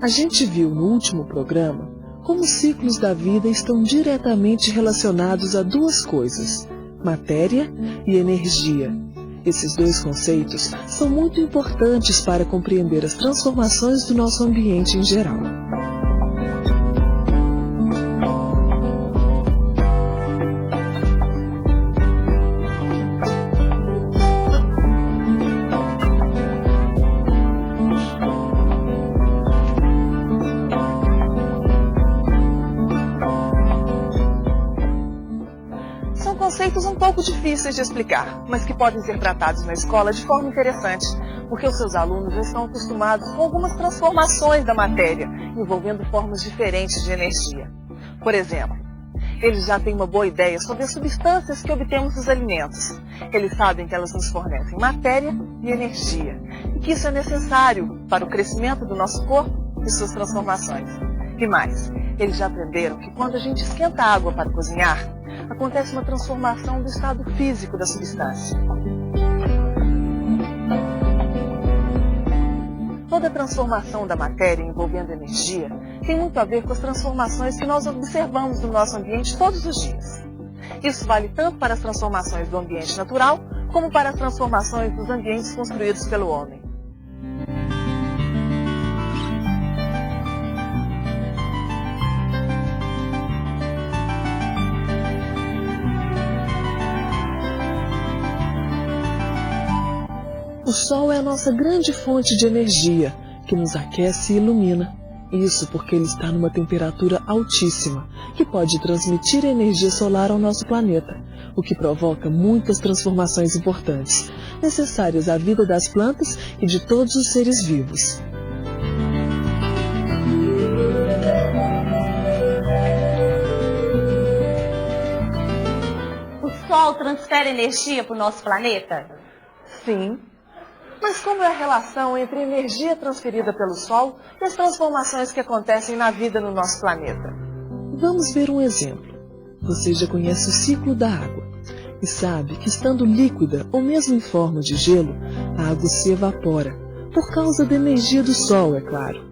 A gente viu no último programa como os ciclos da vida estão diretamente relacionados a duas coisas, matéria e energia. Esses dois conceitos são muito importantes para compreender as transformações do nosso ambiente em geral. Conceitos um pouco difíceis de explicar, mas que podem ser tratados na escola de forma interessante, porque os seus alunos já estão acostumados com algumas transformações da matéria, envolvendo formas diferentes de energia. Por exemplo, eles já têm uma boa ideia sobre as substâncias que obtemos dos alimentos. Eles sabem que elas nos fornecem matéria e energia, e que isso é necessário para o crescimento do nosso corpo e suas transformações. E mais, eles já aprenderam que quando a gente esquenta a água para cozinhar, acontece uma transformação do estado físico da substância. Toda transformação da matéria envolvendo energia tem muito a ver com as transformações que nós observamos no nosso ambiente todos os dias. Isso vale tanto para as transformações do ambiente natural, como para as transformações dos ambientes construídos pelo homem. O Sol é a nossa grande fonte de energia, que nos aquece e ilumina. Isso porque ele está numa temperatura altíssima, que pode transmitir energia solar ao nosso planeta, o que provoca muitas transformações importantes, necessárias à vida das plantas e de todos os seres vivos. O Sol transfere energia para o nosso planeta? Sim. Mas como é a relação entre a energia transferida pelo Sol e as transformações que acontecem na vida no nosso planeta? Vamos ver um exemplo. Você já conhece o ciclo da água e sabe que, estando líquida ou mesmo em forma de gelo, a água se evapora, por causa da energia do Sol, é claro.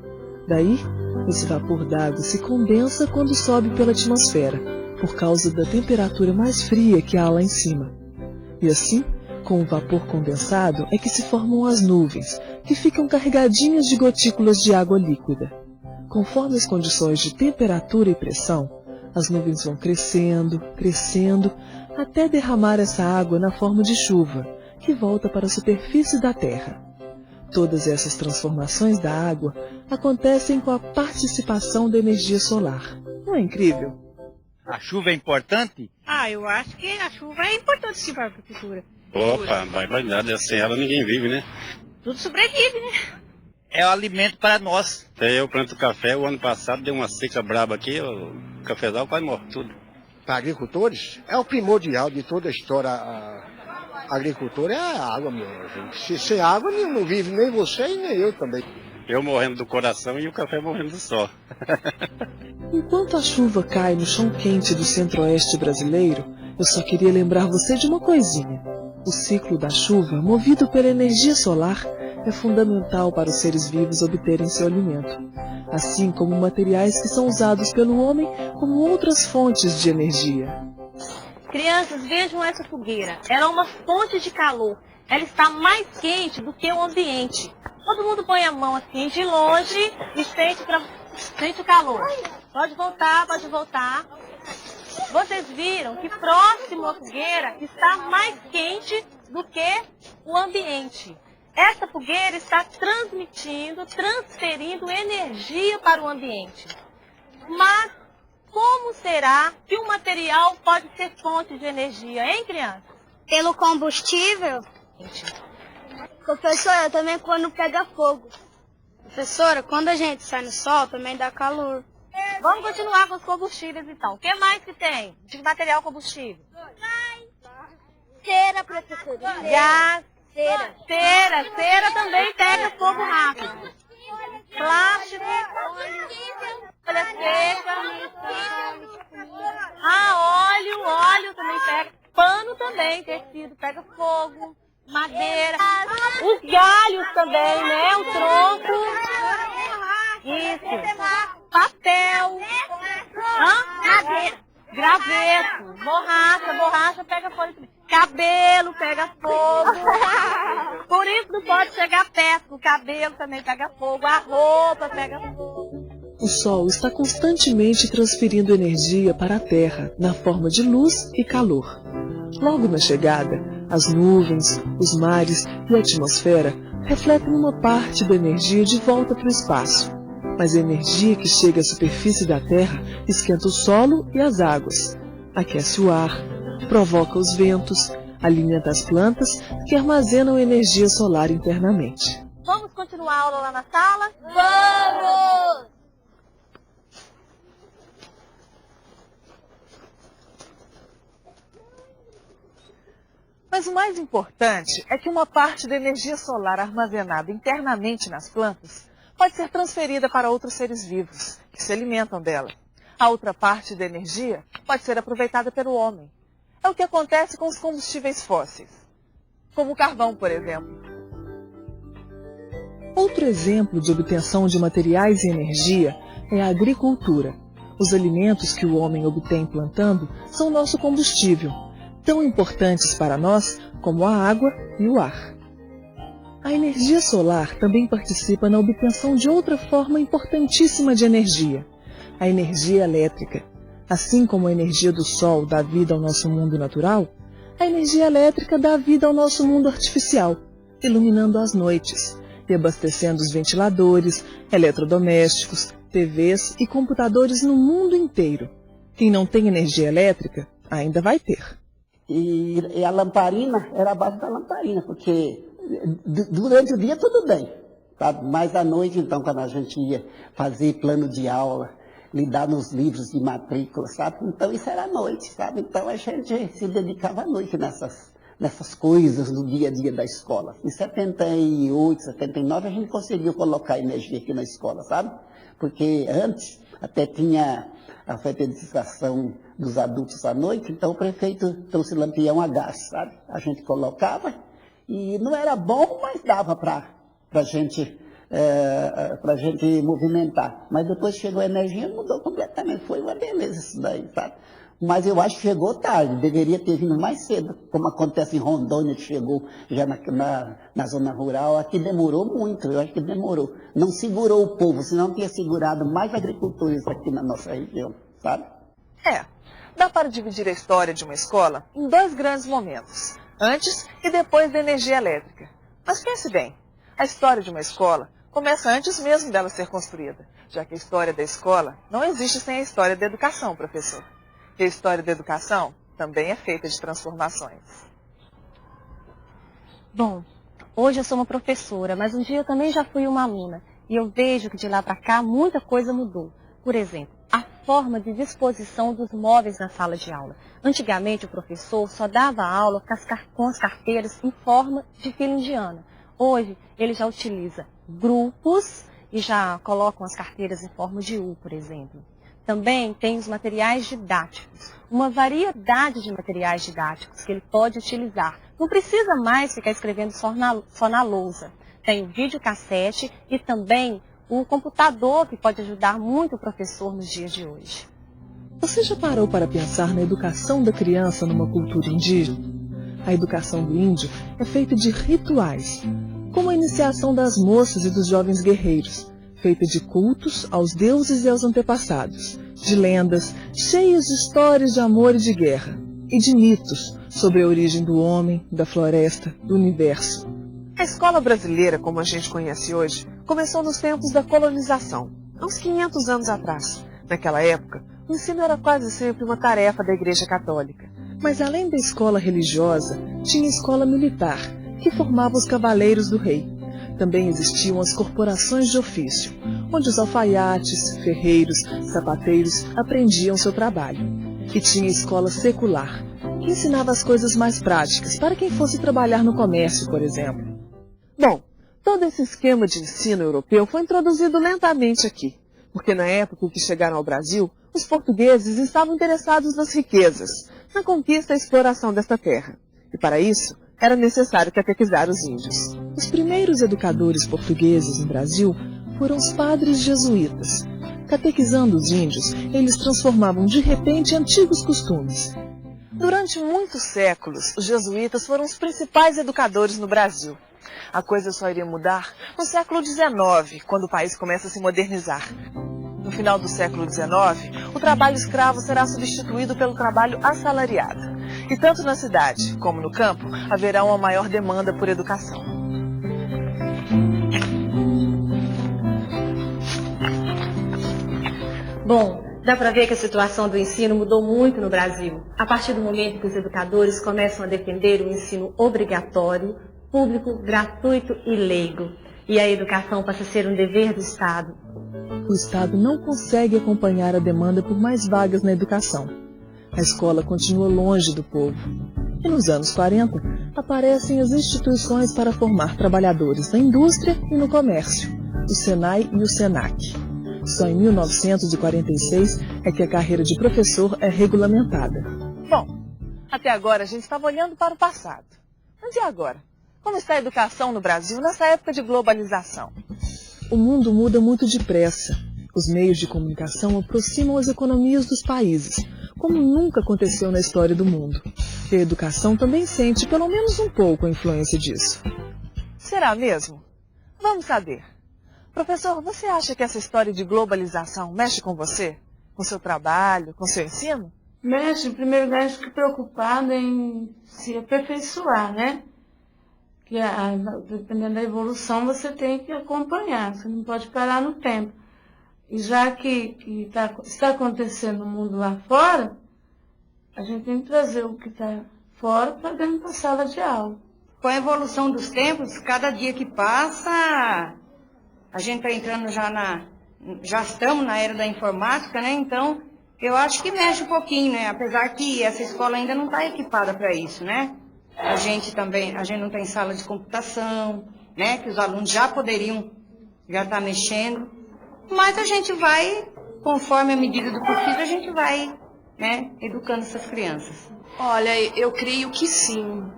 Daí, esse vapor d'água se condensa quando sobe pela atmosfera, por causa da temperatura mais fria que há lá em cima. E assim, com o vapor condensado é que se formam as nuvens, que ficam carregadinhas de gotículas de água líquida. Conforme as condições de temperatura e pressão, as nuvens vão crescendo, crescendo, até derramar essa água na forma de chuva, que volta para a superfície da Terra. Todas essas transformações da água acontecem com a participação da energia solar. Não é incrível? A chuva é importante? Eu acho que a chuva é importante sim para a agricultura. Opa, barbaridade, sem ela ninguém vive, né? Tudo sobrevive, né? É o alimento para nós. Até eu planto café, o ano passado deu uma seca braba aqui, o cafezal quase morre tudo. Para agricultores, é o primordial de toda a história. A agricultura é a água mesmo. Se sem água não vive nem você e nem eu também. Eu morrendo do coração e o café morrendo do sol. Enquanto a chuva cai no chão quente do centro-oeste brasileiro, eu só queria lembrar você de uma coisinha. O ciclo da chuva, movido pela energia solar, é fundamental para os seres vivos obterem seu alimento, assim como materiais que são usados pelo homem como outras fontes de energia. Crianças, vejam essa fogueira. Ela é uma fonte de calor. Ela está mais quente do que o ambiente. Todo mundo põe a mão assim de longe e sente o calor. Pode voltar, pode voltar. Vocês viram que próximo à fogueira está mais quente do que o ambiente. Essa fogueira está transferindo energia para o ambiente. Mas como será que um material pode ser fonte de energia, hein, criança? Pelo combustível? Professora, também quando pega fogo. Professora, quando a gente sai no sol, também dá calor. Vamos continuar com os combustíveis, então. O que mais que tem de material combustível? Cera, professora. Gás. Cera também pega fogo rápido. Plástico. Folha seca. Óleo também pega. Pano também, tecido, pega fogo. Madeira. Os galhos também, né? O tronco. Isso. Papel. Graveto. Borracha pega fogo. Cabelo pega fogo. Por isso não pode chegar perto. O cabelo também pega fogo. A roupa pega fogo. O Sol está constantemente transferindo energia para a Terra na forma de luz e calor. Logo na chegada, as nuvens, os mares e a atmosfera refletem uma parte da energia de volta para o espaço. Mas a energia que chega à superfície da Terra esquenta o solo e as águas, aquece o ar, provoca os ventos, alimenta as plantas que armazenam energia solar internamente. Vamos continuar a aula lá na sala? Vamos! Mas o mais importante é que uma parte da energia solar armazenada internamente nas plantas pode ser transferida para outros seres vivos, que se alimentam dela. A outra parte da energia pode ser aproveitada pelo homem. É o que acontece com os combustíveis fósseis, como o carvão, por exemplo. Outro exemplo de obtenção de materiais e energia é a agricultura. Os alimentos que o homem obtém plantando são nosso combustível, tão importantes para nós como a água e o ar. A energia solar também participa na obtenção de outra forma importantíssima de energia, a energia elétrica. Assim como a energia do Sol dá vida ao nosso mundo natural, a energia elétrica dá vida ao nosso mundo artificial, iluminando as noites e abastecendo os ventiladores, eletrodomésticos, TVs e computadores no mundo inteiro. Quem não tem energia elétrica ainda vai ter. E a lamparina era a base da lamparina, porque durante o dia tudo bem, sabe? Mas à noite, então, quando a gente ia fazer plano de aula, lidar nos livros de matrícula, sabe? Então isso era à noite, sabe? Então a gente se dedicava à noite nessas coisas do dia a dia da escola. Em 78, 79 a gente conseguiu colocar energia aqui na escola, sabe? Porque antes até tinha a alfabetização dos adultos à noite, então o prefeito trouxe lampião a gás, sabe? A gente colocava e não era bom, mas dava para a gente movimentar. Mas depois chegou a energia e mudou completamente. Foi uma beleza isso daí, sabe? Mas eu acho que chegou tarde, deveria ter vindo mais cedo, como acontece em Rondônia, que chegou já na zona rural. Aqui demorou muito, eu acho que demorou. Não segurou o povo, senão tinha segurado mais agricultores aqui na nossa região, sabe? Dá para dividir a história de uma escola em dois grandes momentos, antes e depois da energia elétrica. Mas pense bem, a história de uma escola começa antes mesmo dela ser construída, já que a história da escola não existe sem a história da educação, professor. E a história da educação também é feita de transformações. Bom, hoje eu sou uma professora, mas um dia eu também já fui uma aluna. E eu vejo que de lá para cá muita coisa mudou. Por exemplo, a forma de disposição dos móveis na sala de aula. Antigamente o professor só dava aula com as carteiras em forma de fila indiana. Hoje ele já utiliza grupos e já colocam as carteiras em forma de U, por exemplo. Também tem os materiais didáticos, uma variedade de materiais didáticos que ele pode utilizar. Não precisa mais ficar escrevendo só na lousa. Tem o videocassete e também o computador, que pode ajudar muito o professor nos dias de hoje. Você já parou para pensar na educação da criança numa cultura indígena? A educação do índio é feita de rituais, como a iniciação das moças e dos jovens guerreiros, feita de cultos aos deuses e aos antepassados, de lendas cheias de histórias de amor e de guerra, e de mitos sobre a origem do homem, da floresta, do universo. A escola brasileira, como a gente conhece hoje, começou nos tempos da colonização, há uns 500 anos atrás. Naquela época, o ensino era quase sempre uma tarefa da Igreja Católica. Mas além da escola religiosa, tinha a escola militar, que formava os cavaleiros do rei. Também existiam as corporações de ofício, onde os alfaiates, ferreiros, sapateiros aprendiam seu trabalho. E tinha a escola secular, que ensinava as coisas mais práticas para quem fosse trabalhar no comércio, por exemplo. Bom, todo esse esquema de ensino europeu foi introduzido lentamente aqui, porque na época em que chegaram ao Brasil, os portugueses estavam interessados nas riquezas, na conquista e exploração desta terra. E para isso, era necessário catequizar os índios. Os primeiros educadores portugueses no Brasil foram os padres jesuítas. Catequizando os índios, eles transformavam de repente antigos costumes. Durante muitos séculos, os jesuítas foram os principais educadores no Brasil. A coisa só iria mudar no século XIX, quando o país começa a se modernizar. No final do século XIX, o trabalho escravo será substituído pelo trabalho assalariado. E tanto na cidade como no campo, haverá uma maior demanda por educação. Bom, dá para ver que a situação do ensino mudou muito no Brasil. A partir do momento que os educadores começam a defender o ensino obrigatório, público, gratuito e leigo. E a educação passa a ser um dever do Estado. O Estado não consegue acompanhar a demanda por mais vagas na educação. A escola continua longe do povo. E nos anos 40, aparecem as instituições para formar trabalhadores na indústria e no comércio, o Senai e o Senac. Só em 1946 é que a carreira de professor é regulamentada. Bom, até agora a gente estava olhando para o passado. Mas e agora? Como está a educação no Brasil nessa época de globalização? O mundo muda muito depressa. Os meios de comunicação aproximam as economias dos países, como nunca aconteceu na história do mundo. E a educação também sente pelo menos um pouco a influência disso. Será mesmo? Vamos saber. Professor, você acha que essa história de globalização mexe com você? Com seu trabalho, com seu ensino? Mexe, em primeiro lugar, acho que preocupado em se aperfeiçoar, né? Que dependendo da evolução, você tem que acompanhar, você não pode parar no tempo. E já que está acontecendo no mundo lá fora, a gente tem que trazer o que está fora para dentro da sala de aula. Com a evolução dos tempos, cada dia que passa, a gente está entrando já estamos na era da informática, né? Então, eu acho que mexe um pouquinho, né? Apesar que essa escola ainda não está equipada para isso, né? A gente não tem sala de computação, né? Que os alunos já poderiam estar mexendo. Mas a gente vai, conforme a medida do possível, a gente vai, né, educando essas crianças. Olha, eu creio que sim.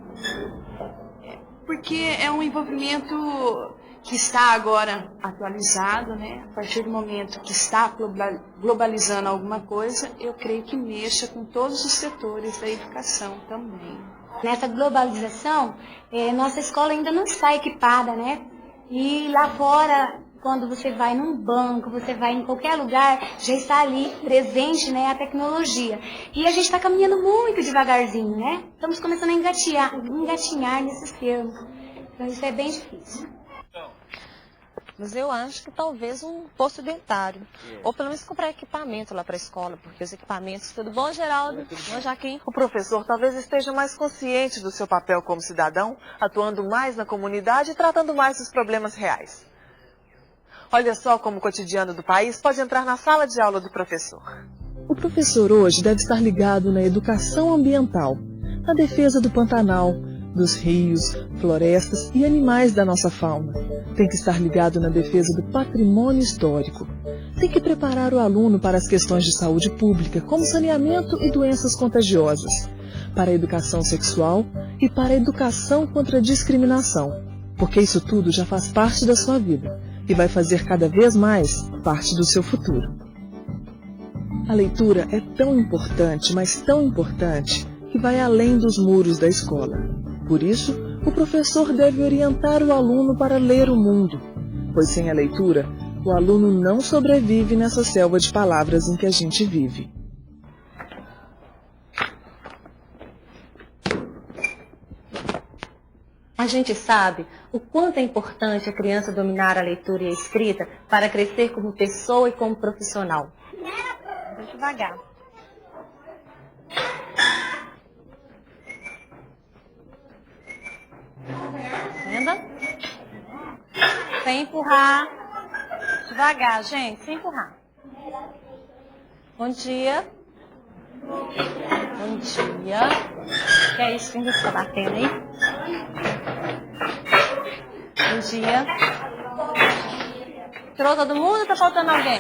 Porque é um envolvimento que está agora atualizado, né? A partir do momento que está globalizando alguma coisa, eu creio que mexa com todos os setores da educação também. Nessa globalização, nossa escola ainda não está equipada, né? E lá fora, quando você vai num banco, você vai em qualquer lugar, já está ali presente, né, a tecnologia. E a gente está caminhando muito devagarzinho, né? Estamos começando a engatinhar nesses termos. Então isso é bem difícil. Mas eu acho que talvez um posto dentário. Ou pelo menos comprar equipamento lá para a escola, porque os equipamentos... Tudo bom, Geraldo? Bom, Jaquim? O professor talvez esteja mais consciente do seu papel como cidadão, atuando mais na comunidade e tratando mais dos problemas reais. Olha só como o cotidiano do país pode entrar na sala de aula do professor. O professor hoje deve estar ligado na educação ambiental, na defesa do Pantanal, dos rios, florestas e animais da nossa fauna. Tem que estar ligado na defesa do patrimônio histórico. Tem que preparar o aluno para as questões de saúde pública, como saneamento e doenças contagiosas, para a educação sexual e para a educação contra a discriminação, porque isso tudo já faz parte da sua vida e vai fazer cada vez mais parte do seu futuro. A leitura é tão importante, mas tão importante, que vai além dos muros da escola. Por isso, o professor deve orientar o aluno para ler o mundo, pois sem a leitura, o aluno não sobrevive nessa selva de palavras em que a gente vive. A gente sabe o quanto é importante a criança dominar a leitura e a escrita para crescer como pessoa e como profissional. Vou devagar. Entenda? Sem empurrar. Devagar, gente, sem empurrar. Bom dia. Bom dia. Que é isso que a gente está batendo aí? Bom dia. Entrou todo mundo ou tá faltando alguém?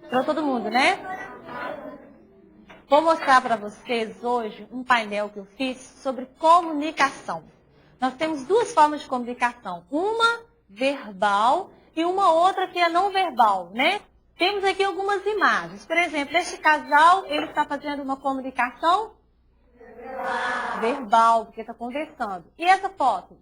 Entrou todo mundo, né? Vou mostrar para vocês hoje um painel que eu fiz sobre comunicação. Nós temos duas formas de comunicação. Uma verbal e uma outra que é não verbal, né? Temos aqui algumas imagens. Por exemplo, esse casal, ele está fazendo uma comunicação verbal, porque está conversando. E essa foto?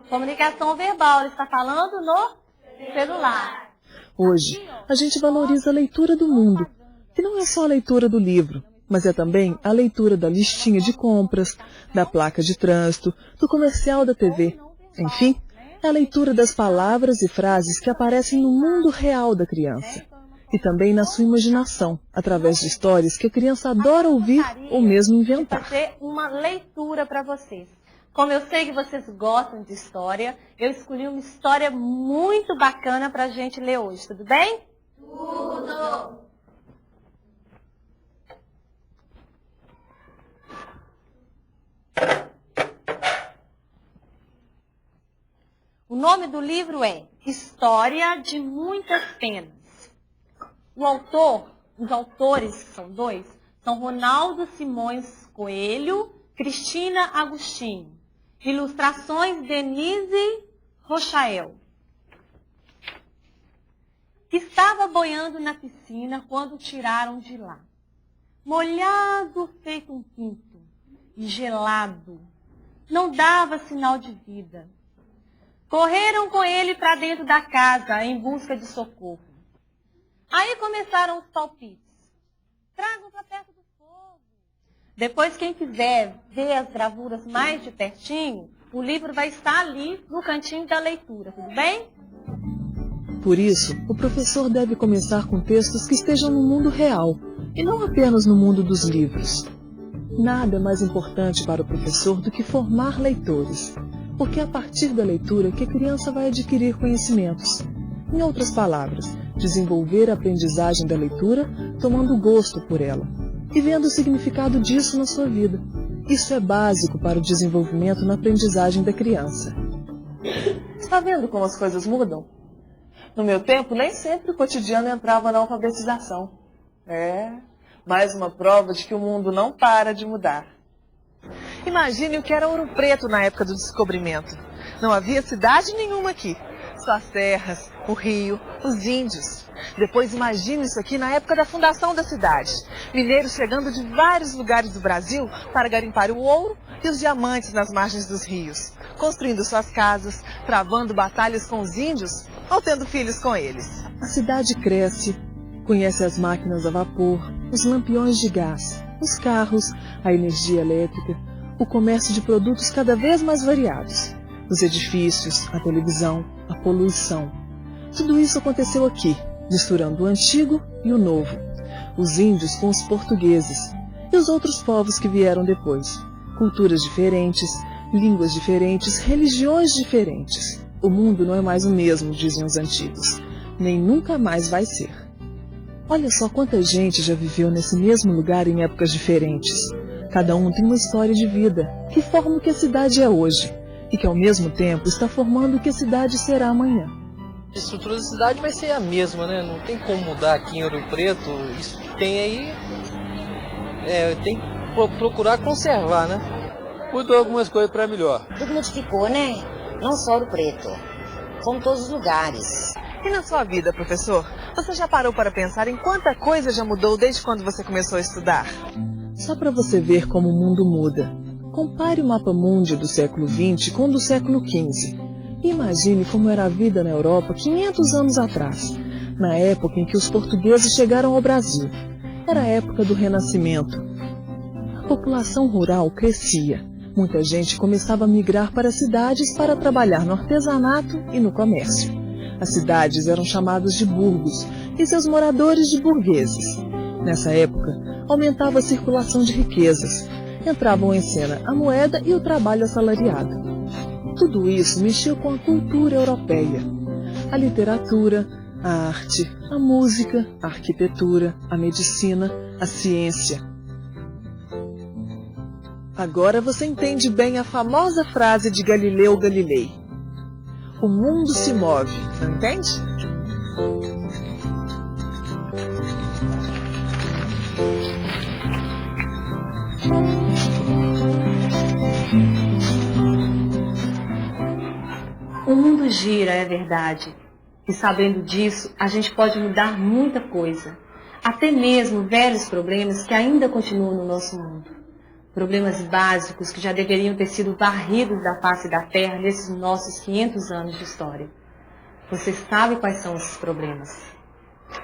Comunicação verbal, ele está falando no celular. Hoje, a gente valoriza a leitura do mundo, que não é só a leitura do livro, mas é também a leitura da listinha de compras, da placa de trânsito, do comercial da TV. Enfim, é a leitura das palavras e frases que aparecem no mundo real da criança. E também na sua imaginação, através de histórias que a criança adora ouvir ou mesmo inventar. Vou fazer uma leitura para vocês. Como eu sei que vocês gostam de história, eu escolhi uma história muito bacana para a gente ler hoje, tudo bem? Tudo! O nome do livro é História de Muitas Penas. Os autores, que são dois, são Ronaldo Simões Coelho, Cristina Agostinho. Ilustrações Denise Rochael. Estava boiando na piscina quando tiraram de lá. Molhado feito um pinto e gelado. Não dava sinal de vida. Correram com ele para dentro da casa em busca de socorro. Aí começaram os palpites. Tragam para perto do fogo. Depois, quem quiser ver as gravuras mais de pertinho, o livro vai estar ali no cantinho da leitura, tudo bem? Por isso, o professor deve começar com textos que estejam no mundo real, e não apenas no mundo dos livros. Nada é mais importante para o professor do que formar leitores, porque é a partir da leitura que a criança vai adquirir conhecimentos. Em outras palavras, desenvolver a aprendizagem da leitura tomando gosto por ela e vendo o significado disso na sua vida. Isso é básico para o desenvolvimento na aprendizagem da criança. Está vendo como as coisas mudam? No meu tempo, nem sempre o cotidiano entrava na alfabetização. Mais uma prova de que o mundo não para de mudar. Imagine o que era Ouro Preto na época do descobrimento. Não havia cidade nenhuma aqui. Só as serras, o rio, os índios. Depois imagine isso aqui na época da fundação da cidade. Mineiros chegando de vários lugares do Brasil para garimpar o ouro e os diamantes nas margens dos rios. Construindo suas casas, travando batalhas com os índios ou tendo filhos com eles. A cidade cresce, conhece as máquinas a vapor, os lampiões de gás, os carros, a energia elétrica, o comércio de produtos cada vez mais variados, os edifícios, a televisão, a poluição. Tudo isso aconteceu aqui, misturando o antigo e o novo, os índios com os portugueses e os outros povos que vieram depois. Culturas diferentes, línguas diferentes, religiões diferentes. O mundo não é mais o mesmo, dizem os antigos, nem nunca mais vai ser. Olha só quanta gente já viveu nesse mesmo lugar em épocas diferentes. Cada um tem uma história de vida que forma o que a cidade é hoje e que ao mesmo tempo está formando o que a cidade será amanhã. A estrutura da cidade vai ser a mesma, né? Não tem como mudar aqui em Ouro Preto. Isso que tem aí, tem que procurar conservar, né? Mudou algumas coisas para melhor. Tudo modificou, né? Não só Ouro Preto, como todos os lugares. E na sua vida, professor, você já parou para pensar em quanta coisa já mudou desde quando você começou a estudar? Só para você ver como o mundo muda. Compare o mapa mundi do século XX com o do século XV. Imagine como era a vida na Europa 500 anos atrás, na época em que os portugueses chegaram ao Brasil. Era a época do Renascimento. A população rural crescia. Muita gente começava a migrar para as cidades para trabalhar no artesanato e no comércio. As cidades eram chamadas de burgos e seus moradores de burgueses. Nessa época, aumentava a circulação de riquezas. Entravam em cena a moeda e o trabalho assalariado. Tudo isso mexeu com a cultura europeia. A literatura, a arte, a música, a arquitetura, a medicina, a ciência. Agora você entende bem a famosa frase de Galileu Galilei. O mundo se move, não entende? O mundo gira, é verdade, E sabendo disso, a gente pode mudar muita coisa. Até mesmo velhos problemas que ainda continuam no nosso mundo. Problemas básicos que já deveriam ter sido varridos da face da Terra nesses nossos 500 anos de história. Você sabe quais são esses problemas.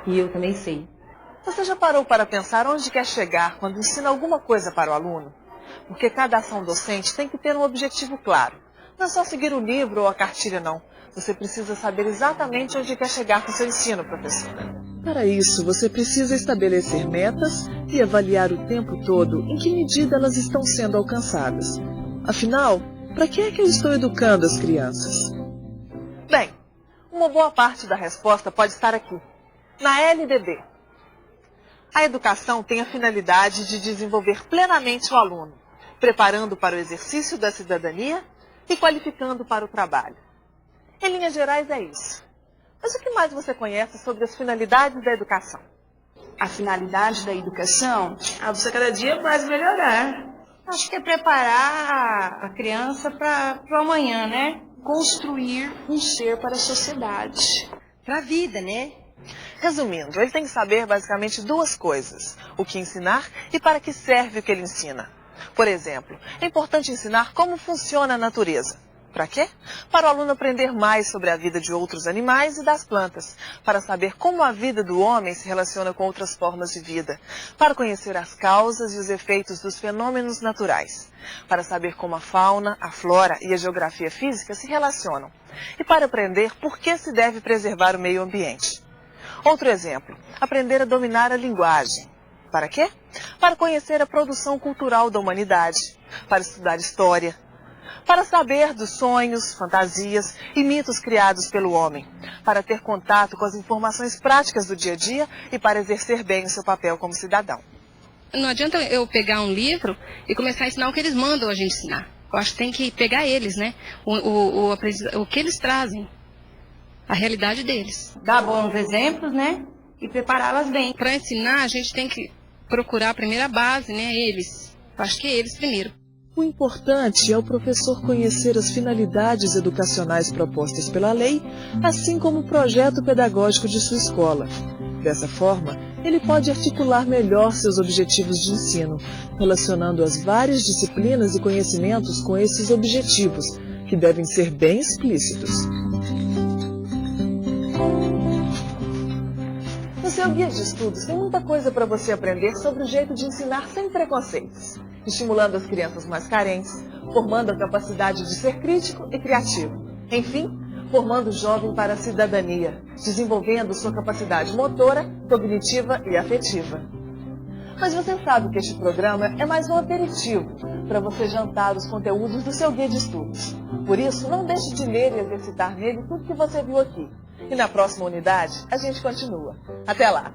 E eu também sei. Você já parou para pensar onde quer chegar quando ensina alguma coisa para o aluno? Porque cada ação docente tem que ter um objetivo claro. Não é só seguir o livro ou a cartilha, não. Você precisa saber exatamente onde quer chegar com seu ensino, professor. Para isso, você precisa estabelecer metas e avaliar o tempo todo em que medida elas estão sendo alcançadas. Afinal, para que é que eu estou educando as crianças? Bem, uma boa parte da resposta pode estar aqui, na LDB. A educação tem a finalidade de desenvolver plenamente o aluno, preparando para o exercício da cidadania e qualificando para o trabalho. Em linhas gerais é isso. Mas o que mais você conhece sobre as finalidades da educação? A finalidade da educação? Você cada dia mais melhorar. Acho que é preparar a criança para o amanhã, né? Construir um ser para a sociedade. Para a vida, né? Resumindo, ele tem que saber basicamente duas coisas: o que ensinar e para que serve o que ele ensina. Por exemplo, é importante ensinar como funciona a natureza. Para quê? Para o aluno aprender mais sobre a vida de outros animais e das plantas, para saber como a vida do homem se relaciona com outras formas de vida, para conhecer as causas e os efeitos dos fenômenos naturais, para saber como a fauna, a flora e a geografia física se relacionam, e para aprender por que se deve preservar o meio ambiente. Outro exemplo, aprender a dominar a linguagem. Para quê? Para conhecer a produção cultural da humanidade, para estudar história, para saber dos sonhos, fantasias e mitos criados pelo homem, para ter contato com as informações práticas do dia a dia e para exercer bem o seu papel como cidadão. Não adianta eu pegar um livro e começar a ensinar o que eles mandam a gente ensinar. Eu acho que tem que pegar eles, né? O que eles trazem, a realidade deles. Dar bons exemplos, né? E prepará-las bem. Para ensinar, a gente tem que procurar a primeira base, né? Eles. Eu acho que é eles primeiro. O importante é o professor conhecer as finalidades educacionais propostas pela lei, assim como o projeto pedagógico de sua escola. Dessa forma, ele pode articular melhor seus objetivos de ensino, relacionando as várias disciplinas e conhecimentos com esses objetivos, que devem ser bem explícitos. No seu guia de estudos tem muita coisa para você aprender sobre o jeito de ensinar sem preconceitos, estimulando as crianças mais carentes, formando a capacidade de ser crítico e criativo. Enfim, formando o jovem para a cidadania, desenvolvendo sua capacidade motora, cognitiva e afetiva. Mas você sabe que este programa é mais um aperitivo para você jantar os conteúdos do seu guia de estudos. Por isso, não deixe de ler e exercitar nele tudo que você viu aqui. E na próxima unidade, a gente continua. Até lá!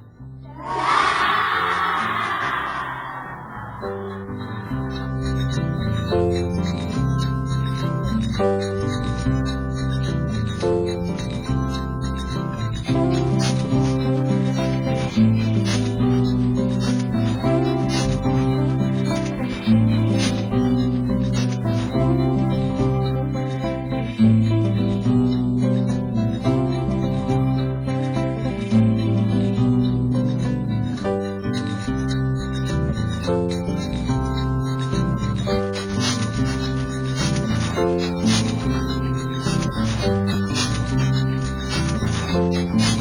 Thank you.